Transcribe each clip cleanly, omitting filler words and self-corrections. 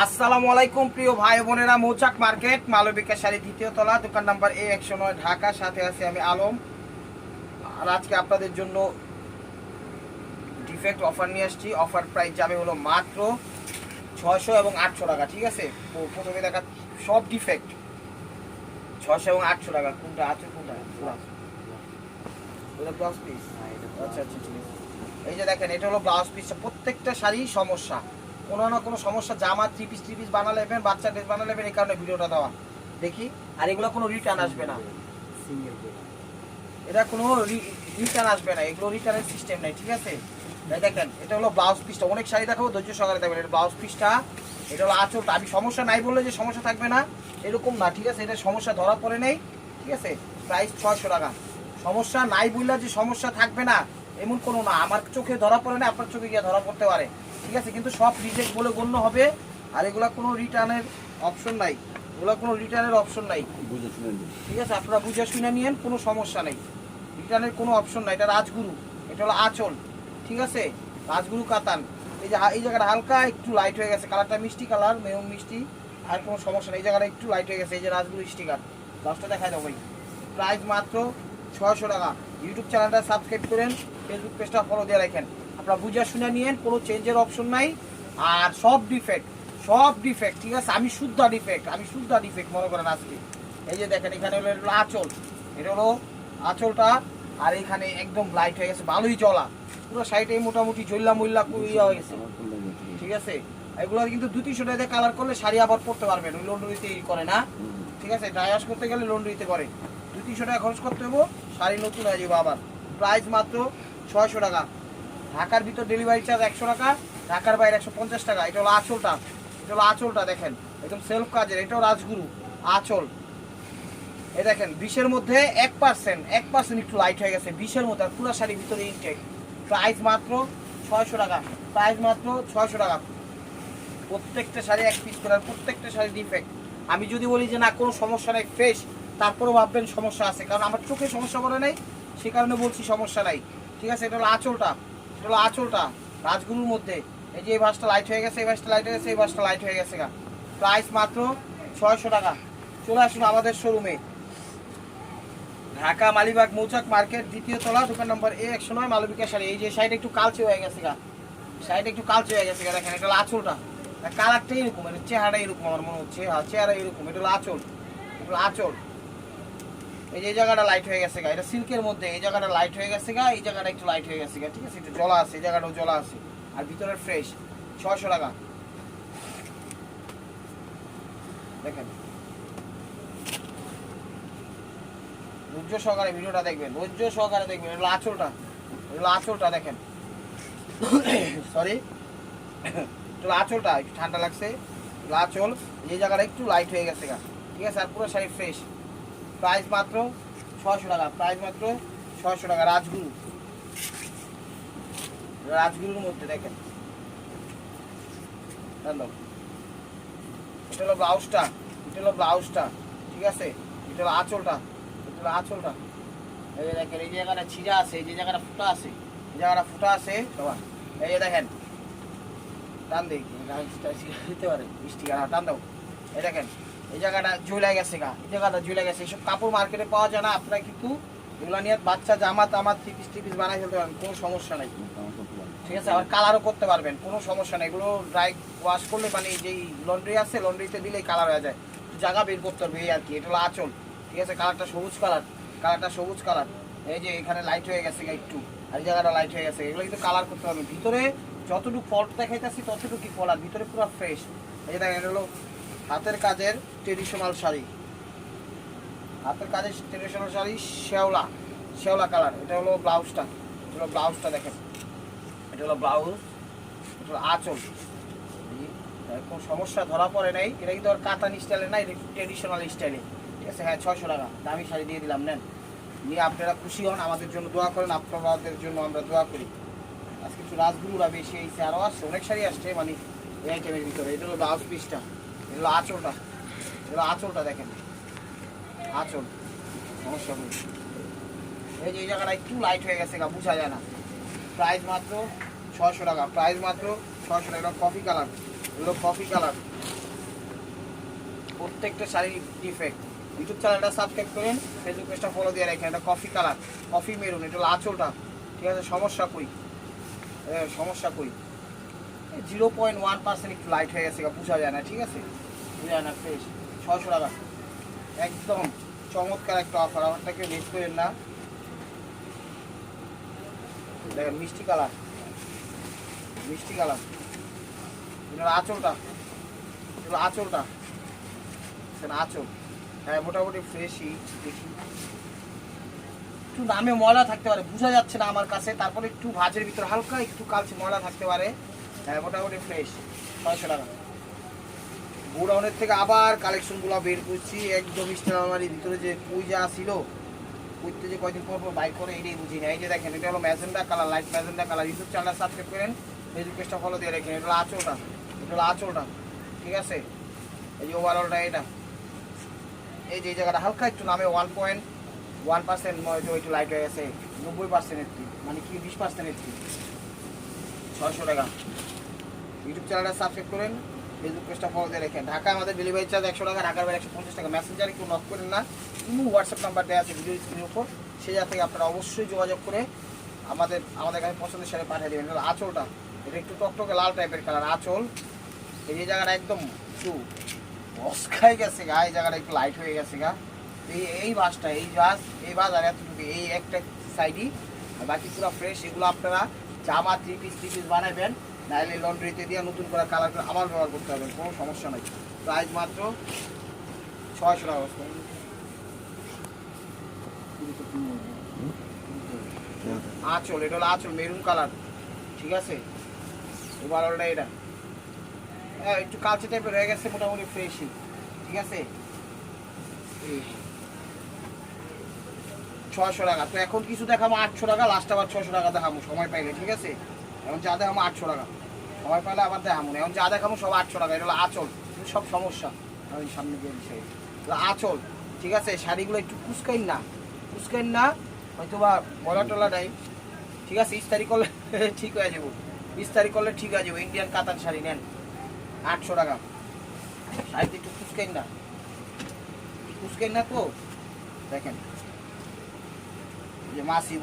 আসসালামু আলাইকুম প্রিয় ভাই বোনেরা, মৌচাক মার্কেট মালবিকা শাড়ি দ্বিতীয় তলা, দোকান নাম্বার A109, ঢাকা। সাথে আছি আমি আলম। আর আজকে আপনাদের জন্য ডিফেক্ট অফার নিয়ে আসছি। অফার প্রাইস যাবে হলো মাত্র 600 এবং 800 টাকা। ঠিক আছে, তো প্রথমে দেখা সব ডিফেক্ট 600 এবং 800 টাকা। কোনটা আছে, কোনটা ব্লাউজ পিস? আচ্ছা আচ্ছা, ঠিক আছে। এই যে দেখেন, এটা হলো ব্লাউজ পিস। প্রত্যেকটা শাড়ি সমস্যা, কোনো না কোনো সমস্যা। জামা থ্রি পিস বানালে নেবেন, বাচ্চা ড্রেস বানালে নেবেন, এই কারণে ভিডিওটা দেওয়া। দেখি, আর এগুলো কোনো রিটার্ন আসবে না, এটা কোনো রিটার্ন আসবে না, এগুলো রিটার্নের সিস্টেম নেই। ঠিক আছে, দেখেন এটা হলো ব্লাউজ পিসটা। অনেক শাড়ি দেখাবো, ধৈর্য সহকারে দেখবেন। এটা ব্লাউজ পিসটা, এটা হলো আঁচলটা। আমি সমস্যা নাই বললে যে সমস্যা থাকবে না এরকম না। ঠিক আছে, এটা সমস্যা ধরা পড়ে নেই। ঠিক আছে, প্রাইস 600 টাকা। সমস্যা নাই বললে যে সমস্যা থাকবে না এমন কোনো না। আমার চোখে ধরা পড়ে না, আপনার চোখে গিয়ে ধরা পড়তে পারে। ঠিক আছে, কিন্তু সব রিজেক্ট বলে গণ্য হবে। আর এগুলা কোনো রিটার্নের অপশন নাই, এগুলো কোনো রিটার্নের অপশন নাই। ঠিক আছে, আপনারা বুঝে শুনে নিয়েন, কোনো সমস্যা নেই, রিটার্নের কোনো অপশন নাই। এটা রাজগুরু, এটা হলো আঁচল। ঠিক আছে, রাজগুরু কাতান। এই যে এই জায়গাটা হালকা একটু লাইট হয়ে গেছে, কালারটা মিষ্টি কালার, মেরুন মিষ্টি, আর কোনো সমস্যা নেই। এই জায়গাটা একটু লাইট হয়ে গেছে। এই যে রাজগুরু স্টিকার, দশটা দেখাই দেবো ভাই। প্রাইস মাত্র 600 টাকা। ইউটিউব চ্যানেলটা সাবস্ক্রাইব করেন, ফেসবুক পেজটা ফলো দিয়ে রাখেন। আপনারা বুঝে শুনে নিয়েন, কোনো চেঞ্জের অপশন নাই। আর সব ডিফেক্ট, সব ডিফেক্ট। ঠিক আছে, আমি শুদ্ধ ডিফেক্ট মনে করেন আজকে। এই যে দেখেন, এখানে হলো আঁচল, এটা হলো আঁচলটা। আর এখানে একদম লাইট হয়ে গেছে, ভালোই চলা। পুরো সাইডে মোটামুটি ঝল্লা মুল্লা ইয়া হয়ে গেছে। ঠিক আছে, এগুলো কিন্তু 200-300 টাকা দিয়ে কালার করলে শাড়ি আবার পরতে পারবেন। ওই লন্ড্রিতে করে না। ঠিক আছে, ড্রাই ওয়াশ করতে গেলে লন্ড্রিতে করে 200-300 টাকা খরচ করতে হবো, শাড়ি নতুন হয়ে যাবো আবার। প্রাইস মাত্র 600 টাকা। ঢাকার ভিতর ডেলিভারি চার্জ 100 টাকা, ঢাকার বাইরে 150 টাকা। এটা হলো আঁচলটা, এটা হলো আঁচলটা দেখেন, একদম সেলফ কাজের। এটাও রাজগুরু আঁচল। এই দেখেন, 20-এর মধ্যে 1% একটু লাইট হয়ে গেছে, 20-এর মধ্যে। আর পুরো শাড়ির ভিতরে ইনটেক। প্রাইস মাত্র 600 টাকা, প্রাইস মাত্র 600 টাকা। প্রত্যেকটা শাড়ি এক পিস করে, প্রত্যেকটা শাড়ি ডিফেক্ট। আমি যদি বলি যে না কোনো সমস্যা নেই, ফ্রেশ, তারপরেও ভাববেন সমস্যা আছে, কারণ আমার চোখে সমস্যা করে নেই, সে কারণে বলছি সমস্যা নাই। ঠিক আছে, এটা হলো আঁচলটা, এটা হলো আঁচলটা রাজগুরুর মধ্যে। এই যে এই বাসটা লাইট হয়ে গেছে, এই বাসটা লাইট হয়ে গেছে, এই বাসটা লাইট হয়ে গেছে গা। প্রাইস মাত্র 600 টাকা। চলে আসুন আমাদের শোরুমে, ঢাকা মালিবাগ মৌচাক মার্কেট দ্বিতীয় তলা, দোকান নম্বর A109, মালবিকা শাড়ি। এই যে সাইডে একটু কালচে হয়ে গেছে গা, সাইডে একটু কালচে হয়ে গেছে গা। দেখেন, এটা হলো আঁচলটা, কালারটা এরকম, মানে চেহারাটা এরকম আমার মনে হচ্ছে। হ্যাঁ, চেহারা এরকম। এটা হলো আঁচল, এটা হলো আঁচল। এই যে এই জায়গাটা লাইট হয়ে গেছে গা, এটা সিল্কের মধ্যে। এই জায়গাটা লাইট হয়ে গেছে গা, এই জায়গাটা একটু লাইট হয়ে গেছে গা। ঠিক আছে, একটু জলা আছে, এই জায়গাটাও জলা আছে। আর ভিতরে ফ্রেশ। 600 টাকা। দেখেন, ধৈর্য সহকারে ভিডিওটা দেখবেন, ধৈর্য সহকারে দেখবেন। এটা হলো আঁচলটা, এটা হলো আঁচলটা দেখেন। সরি, এটা আঁচলটা একটু ঠান্ডা লাগছে, আঁচল। এই জায়গাটা একটু লাইট হয়ে গেছে গা। ঠিক আছে, আর পুরো শাড়ি ফ্রেশ। প্রাইস মাত্র 600 টাকা, প্রাইস মাত্র 600 টাকা। রাজগুরু, রাজগুরুর মধ্যে দেখেন। এটা হলো ব্লাউজটা, এটা হলো ব্লাউজটা। ঠিক আছে, এটা হলো আঁচলটা, এটা হলো আঁচলটা। এই যে দেখেন, এই জায়গাটা ছিঁড়া আছে, এই যে জায়গাটা ফুটা আছে, এই জায়গাটা ফুটা আছে সবার। এই যে দেখেন, টান দেখি দিতে পারে স্টিকার, টান দাও। এই দেখেন, এই জায়গাটা ঝুলে গেছে গা, এই জায়গাটা ঝুলে গেছে। এইসব কাপড় মার্কেটে পাওয়া যায় না। আপনারা কিন্তু এগুলো নিয়ে বাচ্চা জামা তামা থ্রি পিস বানাই ফেলতে পারবেন, কোনো সমস্যা নাই। ঠিক আছে, আবার কালারও করতে পারবেন, কোনো সমস্যা নেই। এগুলো ড্রাই ওয়াশ করলে, মানে যেই লন্ড্রি আছে লন্ড্রিতে দিলেই কালার হয়ে যায়। জায়গা বের করতে হবে, এই আর কি। এটা হলো আঁচল। ঠিক আছে, কালারটা সবুজ কালার, কালারটা সবুজ কালার। এই যে এখানে লাইট হয়ে গেছে একটু, আর এই জায়গাটা লাইট হয়ে গেছে। এগুলো কিন্তু কালার করতে পারবেন। ভিতরে যতটুকু ফল্ট দেখাইতেছি ততটুকু ফল, আর ভিতরে পুরো ফ্রেশ। এই যে দেখেন, এটা হলো হাতের কাজের ট্রেডিশনাল শাড়ি, হাতের কাজের ট্রেডিশনাল শাড়ি, শেওলা, শেওলা কালার। এটা হলো ব্লাউজটা, এটা হলো ব্লাউজটা দেখেন, এটা হলো ব্লাউজ, এটা হলো আঁচল। কোনো সমস্যা ধরা পড়ে নাই। এটা কিন্তু আর কাতান স্টাইলে নাই, ট্রেডিশনাল স্টাইলে। ঠিক আছে, হ্যাঁ 600 টাকা দামি শাড়ি দিয়ে দিলাম, নেন, নিয়ে আপনারা খুশি হন, আমাদের জন্য দোয়া করেন, আপনাদের জন্য আমরা দোয়া করি। আজকে কিছু রাজগুরুরা বেশি এসে, আরও আসছে, অনেক শাড়ি আসছে, মানে এই আইটেমের ভিতরে। এটা হলো ব্লাউজ পিসটা, এটা হলো আঁচলটা, এটা হলো আঁচলটা দেখেন, আঁচল। সমস্যা নেই। এই যে এই জায়গাটা একটু লাইট হয়ে গেছে গা, বোঝা যায় না। প্রাইস মাত্র 600 টাকা, প্রাইস মাত্র 600 টাকা। কফি কালার, এগুলো কফি কালার, প্রত্যেকটা শাড়ি ডিফেক্ট। ইউটিউব চ্যানেলটা সাবস্ক্রাইব করেন, ফেসবুক পেজটা ফলো দিয়ে রাখেন। এটা কফি কালার, কফি মেরুন, এটা হলো আঁচলটা, ঠিক আছে। সমস্যা কই, সমস্যা কই, 0.1% একটু লাইট হয়ে গেছে, বোঝা যায় না, ঠিক আছে, বোঝা যায় না। ফ্রেশ 600 টাকা, একদম চমৎকার একটা অফার, অফারটা কেউ মিস করেন না। দেখেন মিষ্টি কালার, মিষ্টি কালার, এটা আঁচলটা, এটা আঁচলটা, আঁচল, হ্যাঁ মোটামুটি ফ্রেশই। দেখি একটু নামে ময়লা থাকতে পারে, বোঝা যাচ্ছে না আমার কাছে, তারপরে একটু ভাজের ভিতরে হালকা একটু কালচে ময়লা থাকতে পারে। হ্যাঁ মোটামুটি ফ্রেশ, 600 টাকা। গোডাউনের থেকে আবার কালেকশনগুলো বের করছি, একদম স্টার আলমারির ভিতরে যে পুঁই যা ছিল, পুঁইতে যে কয়দিন পর পর বাইক করে এটাই বুঝি না। এই যে দেখেন, এটা হলো magenta colour, light magenta colour. YouTube চ্যানেলটা সাবস্ক্রাইব করেন, ফেসবুক পেজটা ফলো দিয়ে রাখেন। এটা হলো আঁচলটা, এটা হলো আঁচলটা, ঠিক আছে। এই যে ওভারঅলটা এটা, এই যে এই জায়গাটা হালকা একটু নামে 1.1% একটু লাইট হয়ে গেছে, 90% একটু, মানে কি 20% একটু, 600 টাকা। ইউটিউব চ্যানেলটা সাবস্ক্রাইব করেন, ফেসবুক পেজটা ফলো দিয়ে রাখেন। ঢাকা আমাদের ডেলিভারি চার্জ 100 টাকা, ঢাকার বাইরে 150 টাকা। মেসেঞ্জারে কেউ নক করেন না, হোয়াটসঅ্যাপ নাম্বার দেওয়া আছে ভিডিও স্ক্রিনের উপর, সেই জায়গা থেকে আপনারা অবশ্যই যোগাযোগ করে আমাদের কাছে পছন্দের সাথে পাঠিয়ে দেবেন। এটা আঁচলটা, এটা একটু টকটকে লাল টাইপের কালার আঁচল। এই জায়গাটা একদম একটু বসকাই গেছে গা, এই জায়গাটা একটু লাইট হয়ে গেছে গা। এই বাসটা, এই বাস আর এতটুকু, এই একটা সাইডই, আর বাকি পুরো ফ্রেশ। এগুলো আপনারা জামা 3 পিস বানাবেন, নাইলে লন্ড্রিতে দিয়ে নতুন করে কালার করে আবার ব্যবহার করতে হবে, কোনো সমস্যা নাই। প্রাইস মাত্র 600 টাকা। আঁচল, এটা হলো আঁচল মেরুন কালার, ঠিক আছে। ওভারঅলটা এটা হ্যাঁ একটু কালচে টাইপের হয়ে গেছে, মোটামুটি ফ্রেশই, ঠিক আছে। 600 টাকা। তো এখন কিছু দেখাবো 800 টাকা, লাস্ট আবার 600 টাকা দেখাবো সময় পাইলে, ঠিক আছে। এখন যা দেখাবো 800 টাকা, সময় পাইলে আবার দেখাবো না। এখন যা দেখাবো সব 800 টাকা। এটা হলো আঁচল, সব সমস্যা আমি সামনে দিয়ে বিষয় আঁচল, ঠিক আছে। শাড়িগুলো একটু কুচকাইন না, হয়তো বা বলা টলা নাই, ঠিক আছে। ইস্তারি করলে ঠিক হয়ে যাবো, ইস্তারি করলে ঠিক হয়ে যাবো। ইন্ডিয়ান কাতান শাড়ি নেন 800 টাকা। শাড়িতে একটু কুচকাইন না তো। দেখেন যে মাসি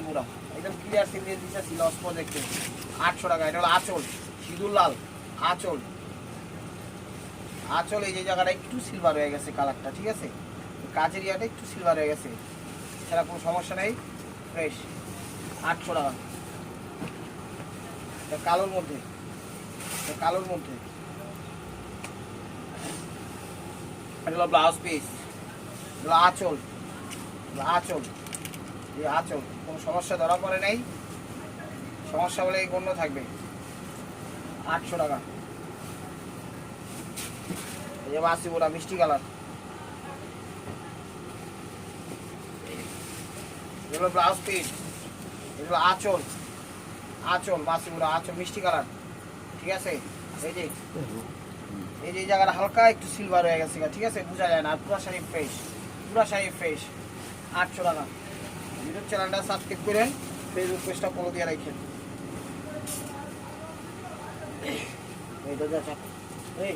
বুড়া একদম ক্লিয়ার সিগনেল দিচ্ছে, ছিল অস্প দেখতে 800 টাকা। এটা হলো আঁচল, সিঁদুর লাল আঁচল, এই যে জায়গাটা একটু সিলভার হয়ে গেছে কালারটা, ঠিক আছে। কাজের ইয়াটা একটু সিলভার হয়ে গেছে, সেটা কোনো সমস্যা নেই, ফ্রেশ 800 টাকা। এটা কালোর মধ্যে, এটা হলো ব্লাউজ পিস, এগুলো আঁচল, এই আঁচল, কোনো সমস্যা ধরা পড়ে নাই, সমস্যা বলে এই গণ্য থাকবে। 800 টাকা। এই যে মাসি বুড়া মিষ্টি কালার, এগুলো ব্লাউজ পিস, এগুলো আঁচল, মাসি বুড়া আঁচল মিষ্টি কালার, ঠিক আছে। এই যে জায়গাটা হালকা একটু সিলভার হয়ে গেছে, ঠিক আছে, বোঝা যায় না। আর পুরা শাড়ি ফ্রেশ, 800 টাকা। ইউটিউব চ্যানেলটা সাবস্ক্রাইব করেন, ফেসবুক পেজটা ফলো দিয়ে রাখেন। এইটা যা এই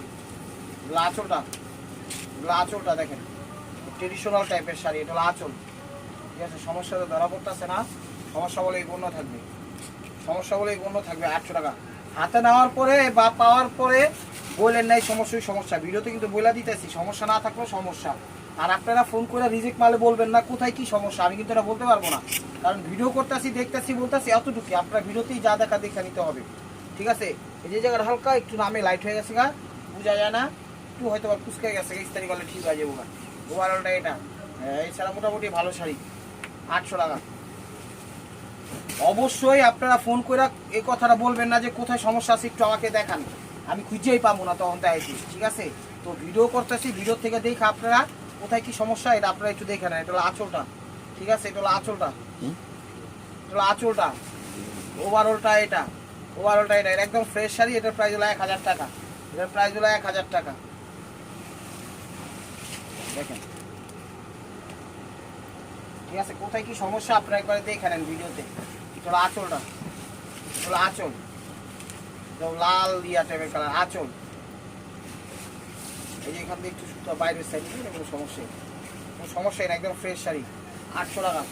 আঁচলটা দেখেন, ট্রেডিশনাল টাইপের শাড়ি, এটা হলো আঁচল, ঠিক আছে। সমস্যা তো ধরা পড়তেছে না, সমস্যা বলে এই গণ্য থাকবে, 800 টাকা। হাতে নেওয়ার পরে বা পাওয়ার পরে বললেন নাই সমস্যা, ভিডিওতে কিন্তু বইলা দিতেছি, সমস্যা না থাকলেও সমস্যা। আর আপনারা ফোন করে রিজেক্ট মালে বলবেন না কোথায় কি সমস্যা, আমি কিন্তু এটা বলতে পারবো না, কারণ ভিডিও করতেছি, বলতেছি এতটুকু, আপনার ভিডিওতেই যা দেখা দেখে নিতে হবে, ঠিক আছে। এই যে জায়গাটা হালকা একটু নামে লাইট হয়ে গেছে গা, বোঝা যায় না, একটু হয়তো বা কুচকে গেছে, ইস্তারি করলে ঠিক হয়ে যাবো গা। ওভারঅলটা এটা, এছাড়া মোটামুটি ভালো শাড়ি 800 টাকা। অবশ্যই আপনারা ফোন করে এই কথাটা বলবেন না যে কোথায় সমস্যা আছে একটু আমাকে দেখান, আমি খুঁজেই পাবো না তখন তাই, ঠিক আছে। তো ভিডিও করতেছি, ভিডিও থেকে দেখে আপনারা কোথায় কি সমস্যা এটা আপনারা একটু দেখে নেন। এটা হলো আঁচলটা, ঠিক আছে, এটা হলো আঁচলটা, ওভারঅলটা এটা, এটা একদম ফ্রেশ শাড়ি। এটার প্রাইস হলো 1000 টাকা, দেখেন, ঠিক আছে। কোথায় কি সমস্যা আপনারা একবারে দেখে নেন ভিডিওতে। এটা হলো আঁচলটা, একদম লাল ইয়া টাইপের কালার আঁচল। এই যে এখান থেকে একটু সুতো বাইরের সাইড নিয়ে কোনো সমস্যাই না, একদম ফ্রেশ শাড়ি। 800 টাকা,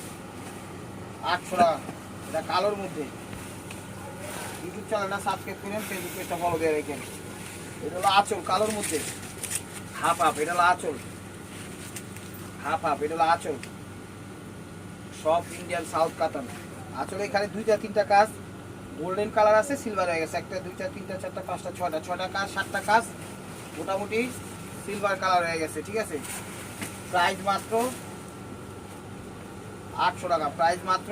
800 টাকা। এটা কালোর মধ্যে। ইউটিউব চ্যানেলটা সাবস্ক্রাইব করেন, ফেসবুক পেজটা ফলো দিয়ে রাখেন। এটা হলো আঁচল কালোর মধ্যে, হাফ হাফ। এটা হলো আঁচল, হাফ হাফ। এটা হলো আঁচল, সব ইন্ডিয়ান সাউথ কাতান। আঁচলে এখানে 2টা 3টা কাজ, গোল্ডেন কালার আছে, সিলভার হয়ে গেছে। 1টা 2টা 3টা 4টা 5টা 6টা কাজ, 7টা কাজ, মোটামুটি সিলভার কালার হয়ে গেছে। ঠিক আছে, প্রাইস মাত্র 800 টাকা, প্রাইস মাত্র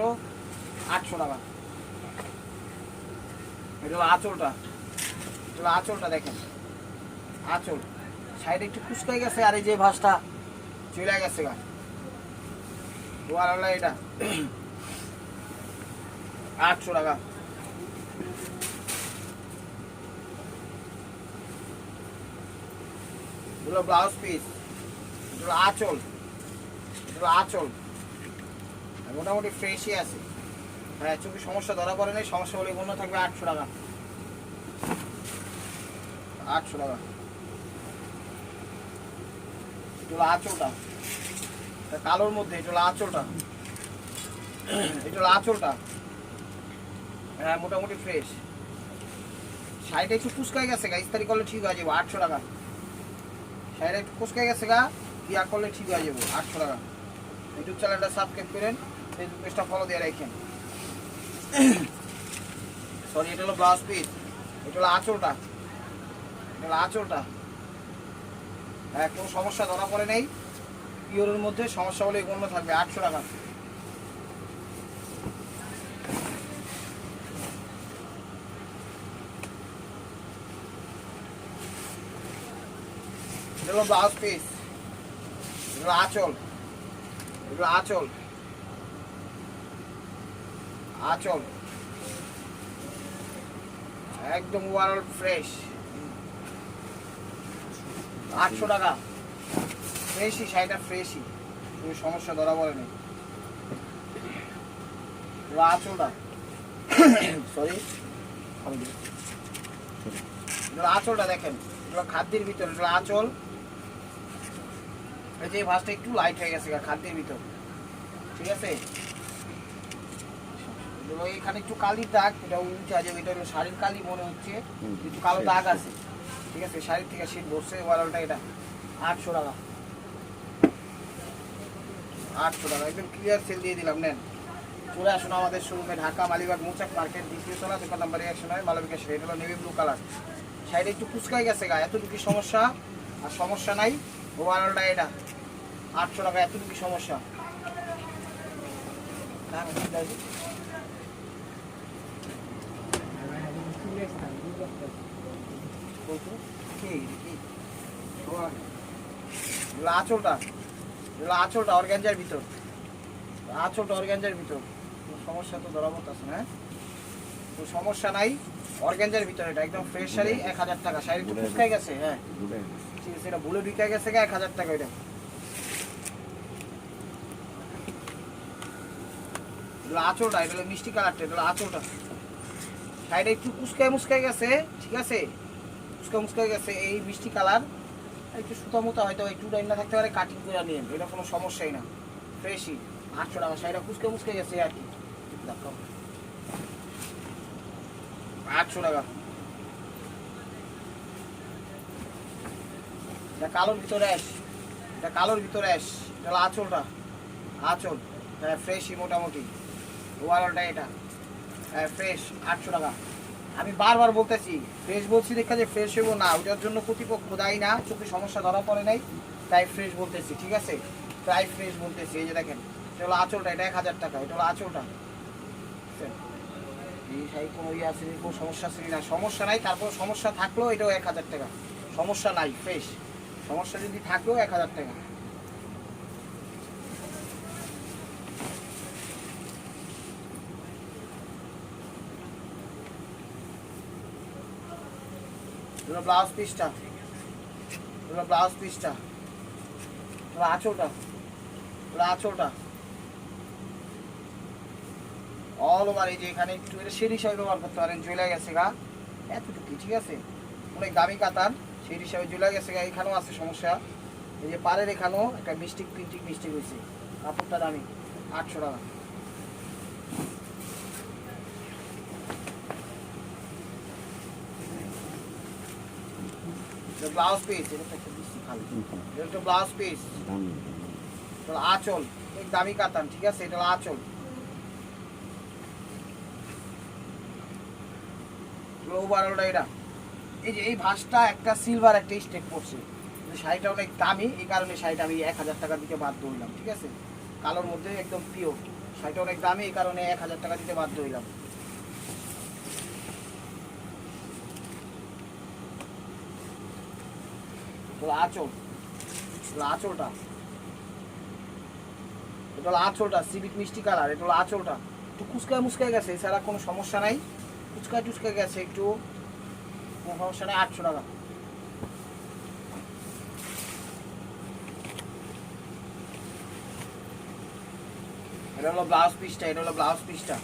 800 টাকা। এটা হলো আঁচলটা, এটা হলো আঁচলটা দেখেন, আঁচল সাইডে একটু কুচকাই গেছে, আর এই যে ভাঁজটা চলে গেছে গা। এটা 800 টাকা। এগুলো ব্লাউজ পিস, এগুলো আঁচল, এগুলো আঁচল, মোটামুটি ফ্রেশই আছে। হ্যাঁ, চোখে সমস্যা ধরা পড়ে নেই, সমস্যা হলে অন্য থাকবে 800 টাকা, 800 টাকা। এগুলো আঁচলটা, কালোর মধ্যে। এটা হলো আঁচলটা, এটা হলো আঁচলটা। হ্যাঁ, মোটামুটি ফ্রেশ। শাড়িটা একটু কুচকাই গেছে গা, ইস্তারি করলে ঠিক হয়ে যাবো 800 টাকা। শাড়িটা একটু কুচকাই গেছে গা, বিয়া করলে ঠিক হয়ে যাবো 800 টাকা। ইউটিউব চ্যানেলটা সাবস্ক্রাইব করেন, ফেসবুক পেজটা ফলো দিয়ে রাখেন। সরি, এটা হলো ব্লাউজ পিস, এটা হলো আঁচলটা, এটা হলো আঁচলটা। হ্যাঁ, কোনো সমস্যা ধরা পড়ে নেই, পিওরের মধ্যে। সমস্যা হলে অন্য থাকবে 800 টাকা। এগুলো ব্লাউজ পিস, এগুলো আঁচল, এগুলো আঁচল, আঁচল একদম ওভারঅল ফ্রেশ। 800 টাকা, ফ্রেশই শাড়িটা, ফ্রেশই, কোনো সমস্যা ধরা পড়ে নেই। এগুলো আঁচলটা, সরি, এগুলো আঁচলটা দেখেন, এগুলো খাদ্যের ভিতর। এগুলো আঁচল, এই যে ভাঁজটা একটু লাইট হয়ে গেছে খাদ্যের ভিতর। ঠিক আছে, এখানে একটু কালির দাগ, এটা উল্টে আছে, এটা হলো শাড়ির কালি মনে হচ্ছে, একটু কালো দাগ আছে। ঠিক আছে, শাড়ির থেকে শীত বসছে ওয়ালটা। এটা 800 টাকা, 800 টাকা, একদম ক্লিয়ার সেল দিয়ে দিলাম। নেন, চলে আসুন আমাদের শোরুমে, ঢাকা মালিবাগ মৌচাক মার্কেট, দ্বিতীয় তলা, দোকান নাম্বার 109, মালবিকা শাড়ি। এটা হলো নেভি ব্লু কালার। শাড়িটা একটু কুচকাই গেছে গা, এতটুকু সমস্যা, আর সমস্যা নাই। ওভারঅলটা এটা 800 টাকা, এতটুকু সমস্যা। আঁচলটা, আঁচলটা অর্গানজার ভিতর, আঁচলটা অর্গানজার ভিতর। সমস্যা তো ধরা পড়তেছে না, তো সমস্যা নাই। অর্গানজার ভিতর, এটা একদম ফ্রেশ শাড়ি। 1000 টাকা। শাড়ি একটু কুচকাই গেছে, হ্যাঁ ঠিক আছে, এটা ভুলে ঢুকে গেছে গা, 1000 টাকা। এটা আঁচলটা, এটা হলো মিষ্টি কালারটা, এটা হলো আঁচলটা। শাড়িটা একটু কুচকাই মুচকাই গেছে, ঠিক আছে, মুচকাই গেছে, এই মিষ্টি কালার। একটু সুতা মোতা হয়তো একটু টাইম না থাকতে পারে, কাটিং করে নিয়ে, এটা কোনো সমস্যাই না, ফ্রেশই। 800 টাকা। শাড়িটা মুচকে গেছে আর কি, দেখো 800 টাকা। এটা কালোর ভিতরে অ্যাশ, এটা কালোর ভিতরে অ্যাশ। এটা হলো আঁচলটা, আঁচল। হ্যাঁ, ফ্রেশই মোটামুটি। ওভারঅলটা এটা হ্যাঁ ফ্রেশ। 800 টাকা। আমি বারবার বলতেছি, ফ্রেশ বলছি দেখা যে ফ্রেশ হইব না, ওটার জন্য কর্তৃপক্ষ দায়ী না, চোখে সমস্যা ধরা পড়ে নাই, তাই ফ্রেশ বলতেছি। ঠিক আছে, তাই ফ্রেশ বলতেছি। এই যে দেখেন, এটা হলো আঁচলটা, এটা 1000 টাকা। এটা হলো আঁচলটা। এই শাড়ি কোনো ইয়ে আছে, কোনো সমস্যা আছে না, সমস্যা নাই। তারপর সমস্যা থাকলেও এটাও 1000 টাকা, সমস্যা নাই, ফ্রেশ। সমস্যা যদি থাকলেও 1000 টাকা। ব্লাউজ পিসটা, ব্লাউজ পিসটা, আঁচলটা, আঁচলটা অল ওভার। এই যে এখানে একটু এটা শেড হিসাবে ব্যবহার করতে পারেন, জ্বলে গেছে গা, এতটুকু, ঠিক আছে? অনেক দামি কাতান, সেই হিসাবে ঝুলে গেছে। এখানেও আছে সমস্যা, এই যে পাড়ের এখানেও একটা প্রিন্টিং মিস্টেক হয়েছে। কাপড়টা দামি, 800 টাকা। ব্লাউজ পিস, এটা ব্লাউজ পিস, আঁচল, এক দামি কাতান, ঠিক আছে? এটা আঁচল, ওভারঅলটা এটা। এই যে এই ভাঁজটা একটা সিলভার একটা স্টেক পড়ছে, শাড়িটা অনেক দামি, এই কারণে শাড়িটা আমি 1000 টাকা দিতে বাধ্য হইলাম, ঠিক আছে? কালোর মধ্যে একদম পিওর, শাড়িটা অনেক দামি, এই কারণে 1000 টাকা দিতে বাধ্য হইলাম। আঁচল, আঁচলটা, এটা হলো আঁচলটা, সিভিক মিষ্টি কালার। এটা হলো আঁচলটা, একটু কুচকায় মুচকায় গেছে, এছাড়া কোনো সমস্যা নাই। কুচকায় টুচকায় গেছে একটু, কোনো সমস্যা নেই। 800 টাকা। এটা হলো ব্লাউজ পিসটা, এটা হলো ব্লাউজ পিসটা,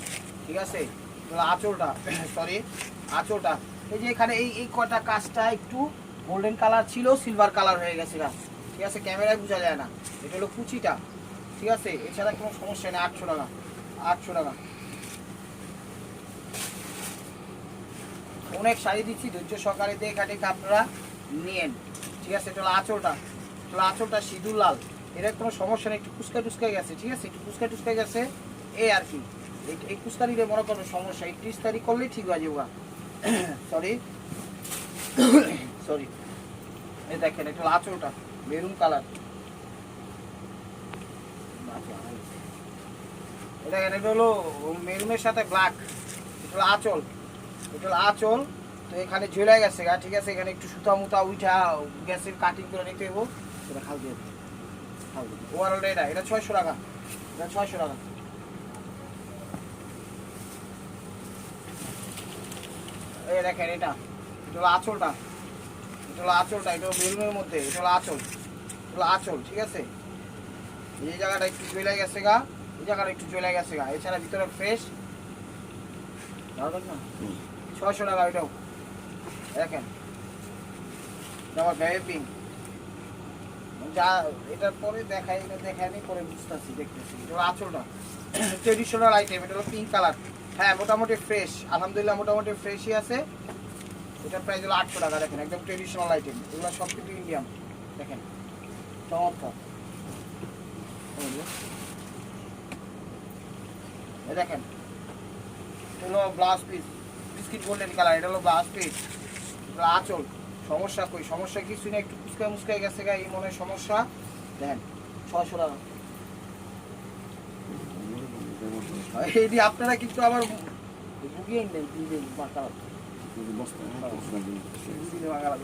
ঠিক আছে? এটা হলো আঁচলটা, সরি আঁচলটা। এই যে এখানে এই কটা কাজটা একটু গোল্ডেন কালার ছিল, সিলভার কালার হয়ে গেছে না, ঠিক আছে? ক্যামেরায় বোঝা যায় না। এটা হলো কুচিটা, ঠিক আছে? এছাড়া কোনো সমস্যা নেই। 800 টাকা, 800 টাকা। অনেক শাড়ি দিচ্ছি, ধৈর্য সহকারে দেখে দেখে আপনারা নিয়েন, ঠিক আছে? এটা হলো আঁচলটা, এটা হলো আঁচলটা সিঁদুর লাল। এটা কোনো সমস্যা নেই, একটু কুচকা টুচকা গেছে, ঠিক আছে? একটু কুচকা টুচকা গেছে, এই আর কি। এই কুচকানিতে মনে করবেন সমস্যা, 31 তারিখ করলেই ঠিক হয়ে যাবে। সরি সরি, এই দেখেন, এটা হলো আঁচলটা, মেরুন কালার। দেখেন, এটা হলো মেরুনের সাথে ব্ল্যাক। এটা হলো আঁচল, এটা হলো আঁচল। তো এখানে ঝুলে গেছে গা, ঠিক আছে? এখানে একটু সুতা মুতা উঠা গ্যাসের কাটিং করে নিতে হবো, সেটা খাল দিয়ে ওভারঅল এটা। এটা 600 টাকা, এটা 600 টাকা। এই দেখেন, এটা হলো আঁচলটা, এটা হলো আঁচলটা, এটা হলো বেলুনের মধ্যে, এটা হলো আঁচল, এটা হলো আঁচল, ঠিক আছে? এই জায়গাটা একটু জ্বলে গেছে গা, এই জায়গাটা একটু জ্বলে গেছে গা, এছাড়া ভিতরে ফ্রেশ। না 600 টাকা এটাও। দেখেন, আমার ভেবে পিঙ্ক, যা এটার পরে দেখাই, এটা দেখায়নি, পরে বুঝতেছি, দেখতেছি। এটা হলো আঁচলটা, ট্রেডিশনাল আইটেম। এটা হলো পিঙ্ক কালার। হ্যাঁ, মোটামুটি ফ্রেশ, আলহামদুলিল্লাহ মোটামুটি ফ্রেশই আছে। এটার প্রাইস হলো 800 টাকা। দেখেন, একদম ট্রেডিশনাল আইটেম, এগুলো সব কিছু ইন্ডিয়ান। দেখেন, চমৎকার। দেখেন, এটা হলো blouse piece, biscuit golden colour. এটা হলো ব্লাউজ পিস, আঁচল। সমস্যা কই? সমস্যা কিছু না, একটু কুচকায় মুচকায় গেছে গা, এই মনে সমস্যা। দেখেন, 600 টাকা। এই দিয়ে আপনারা কিন্তু আবার বুকিয়ে নেন,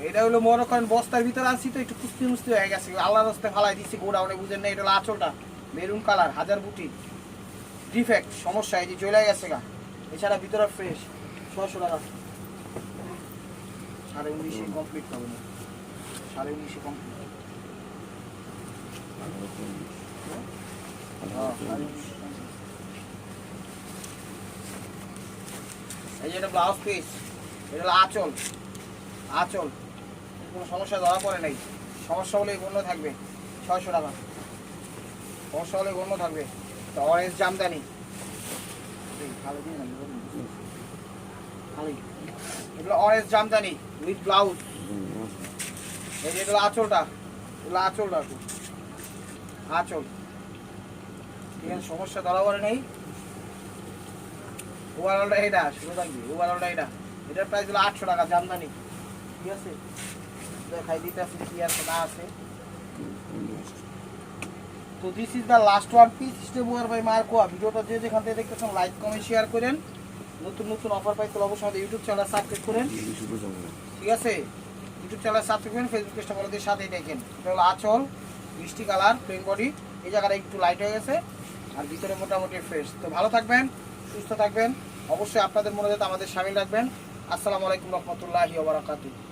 এটা হলো মনে করেন বস্তার ভিতরে আনছি, তো একটু কুস্তি মুস্তি হয়ে গেছে, আল্লাহ রাস্তায় ফালাই দিচ্ছি, গোডাউনে বুঝেন না। এটা হলো আঁচলটা, মেরুন কালার, 1000 বুটি, ডিফেক্ট, সমস্যা, এই যে চলে গেছে গা। এছাড়া ভিতরে ফ্রেশ। 600 টাকা। 19.5 কমপ্লিট হবে না, 19.5 কমপ্লিট। এই যে এটা ব্লাউজ পিস, এটা হলো আঁচল, আঁচল। কোনো সমস্যা ধরা পড়ে নাই, সমস্যা হলে গণ্য থাকবে। 600 টাকা, সমস্যা হলে গণ্য থাকবে। তো অরেঞ্জ জামদানি, এগুলো অরেঞ্জ জামদানি উইথ ব্লাউজ। এই যে এটা হলো আঁচলটা, এগুলো আঁচলটা, আঁচল। এখানে সমস্যা ধরা পড়ে নেই। ওভারঅলটা এটা, শুরু থাকবে ওভারঅলটা এটা। এটার প্রাইস হলো 800 টাকা, জামদানি, ঠিক আছে? দেখাই দিতে আছে কি আছে না আছে। তো this is the last one piece স্টেবুয়ার বাই মার্কোয়া। ভিডিওটা যে যেখান থেকে দেখতেছেন লাইক কমেন্ট শেয়ার করেন। নতুন নতুন অফার পাইতে অবশ্যই আমাদের ইউটিউব চ্যানেল সাবস্ক্রাইব করেন, ঠিক আছে? ইউটিউব চ্যানেল সাবস্ক্রাইব করেন, ফেসবুক পেজটা বলে সাথেই দেখেন। এটা হলো আঁচল, মিষ্টি কালার, প্লেন বডি। এই জায়গাটা একটু লাইট হয়ে গেছে, আর ভিতরে মোটামুটি ফ্রেশ। তো ভালো থাকবেন, সুস্থ থাকবেন, অবশ্যই আপনাদের মনে যাতে আমাদের সামিল রাখবেন। আসসালামু আলাইকুম রহমতুল্লাহি ওয়া বারাকাতুহু।